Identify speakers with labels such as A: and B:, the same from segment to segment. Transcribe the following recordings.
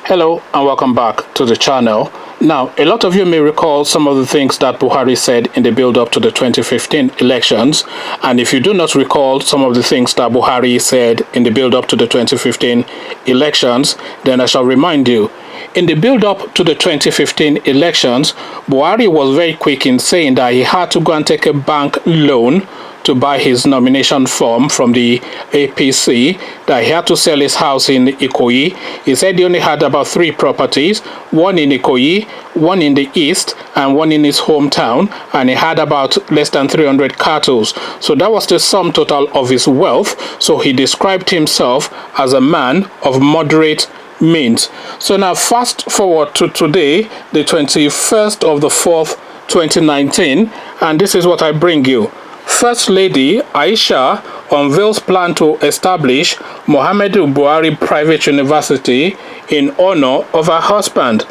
A: Hello and welcome back to the channel. Now, a lot of you may recall some of the things that Buhari said in the build-up to the 2015 elections. And if you do not recall some of the things that Buhari said in the build-up to the 2015 elections, then I shall remind you. In the build-up to the 2015 elections, Buhari was very quick in saying that he had to go and take a bank loan to buy his nomination form from the APC, that he had to sell his house in Ikoyi. He said he only had about 3 properties, one in Ikoyi, one in the east, and one in his hometown, and he had about less than 300 cattle. So that was the sum total of his wealth. So he described himself as a man of moderate means. So now fast forward to today, the 21st of the 4th, 2019, and this is what I bring you. First Lady Aisha unveils plan to establish Mohammadu Buhari Private University in honor of her husband.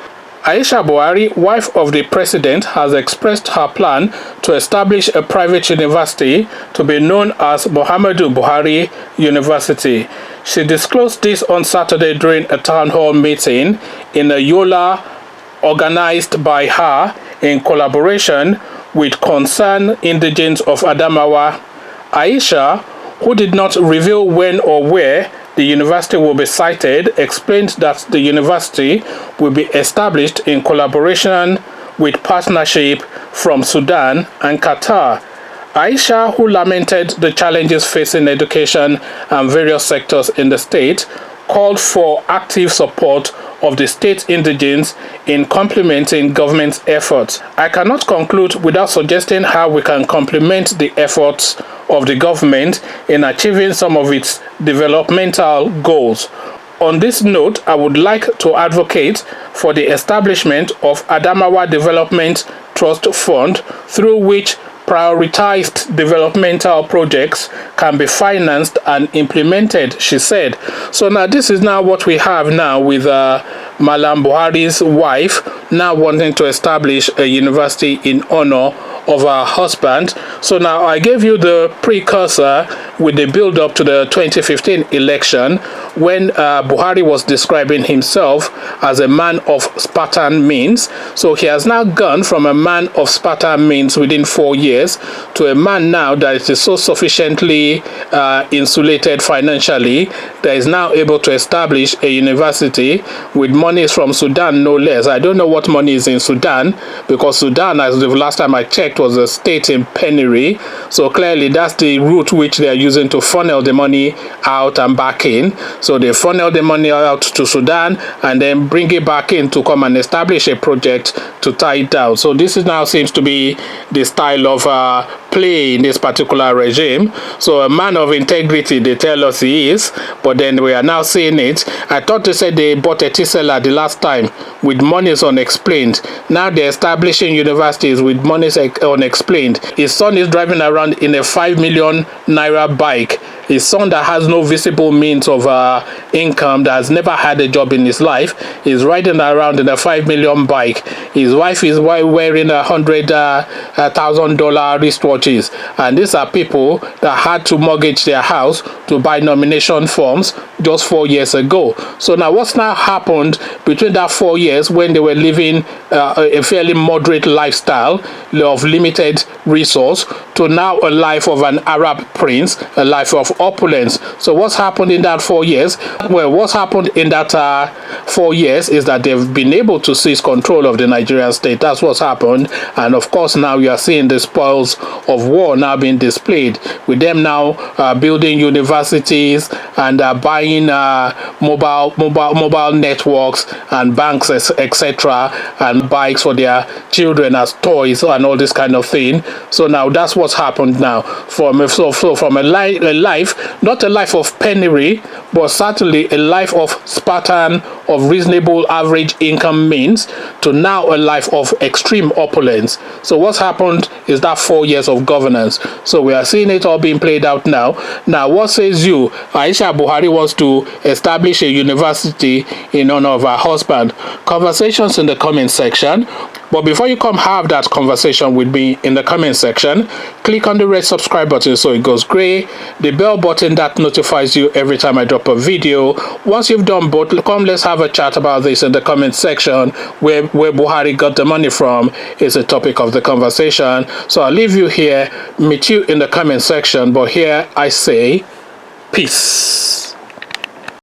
A: Aisha Buhari, wife of the president, has expressed her plan to establish a private university to be known as Mohammadu Buhari University. She disclosed this on Saturday during a town hall meeting in a Yola organized by her in collaboration with concerned indigents of Adamawa. Aisha, who did not reveal when or where the university will be sited, explained that the university will be established in collaboration with partnership from Sudan and Qatar. Aisha, who lamented the challenges facing education and various sectors in the state, called for active support of the state indigents in complementing government's efforts. I cannot conclude without suggesting how we can complement the efforts of the government in achieving some of its developmental goals. On this note, I would like to advocate for the establishment of Adamawa Development Trust Fund, through which prioritized developmental projects can be financed and implemented, she said. So now this is now what we have now with Malam Buhari's wife now wanting to establish a university in honor of her husband. So now I gave you the precursor with the build-up to the 2015 election, when Buhari was describing himself as a man of Spartan means. So he has now gone from a man of Spartan means within 4 years to a man now that is so sufficiently insulated financially that is now able to establish a university with monies from Sudan, no less. I don't know what money is in Sudan, because Sudan, as the last time I checked, was a state in penury. So clearly that's the route which they are using to funnel the money out and back in. So they funnel the money out to Sudan and then bring it back in to come and establish a project to tie it down. So this is now seems to be the style of play in this particular regime. So a man of integrity, they tell us he is, but then we are now seeing it. I thought they said they bought a Tisela the last time with monies unexplained. Now they're establishing universities with monies unexplained. His son is driving around in a 5 million naira bike. His son that has no visible means of income, that has never had a job in his life, is riding around in a 5 million bike. His wife is wearing $100,000 wristwatches. And these are people that had to mortgage their house to buy nomination forms just 4 years ago. So now what's now happened between that 4 years when they were living a fairly moderate lifestyle of limited resource to now a life of an Arab prince, a life of opulence? So what's happened in that 4 years? Well, what's happened in that 4 years is that they've been able to seize control of the Nigerian state. That's what's happened. And of course now you are seeing the spoils of war now being displayed, with them now building universities and buying mobile networks and banks, etc., and bikes for their children as toys and all this kind of thing. So now that's what's happened now. From a life, not a life of penury, but certainly a life of Spartan, of reasonable average income means, to now a life of extreme opulence. So what's happened is that 4 years of governance. So we are seeing it all being played out now. Now, what says you? Aisha Buhari wants to establish a university in honor of her husband. Conversations in the comment section. But before you come have that conversation with me in the comment section, click on the red subscribe button so it goes gray, the bell button that notifies you every time I drop a video. Once you've done both, come let's have a chat about this in the comment section. Where Buhari got the money from is a topic of the conversation. So I'll leave you here, meet you in the comment section, but here I say peace.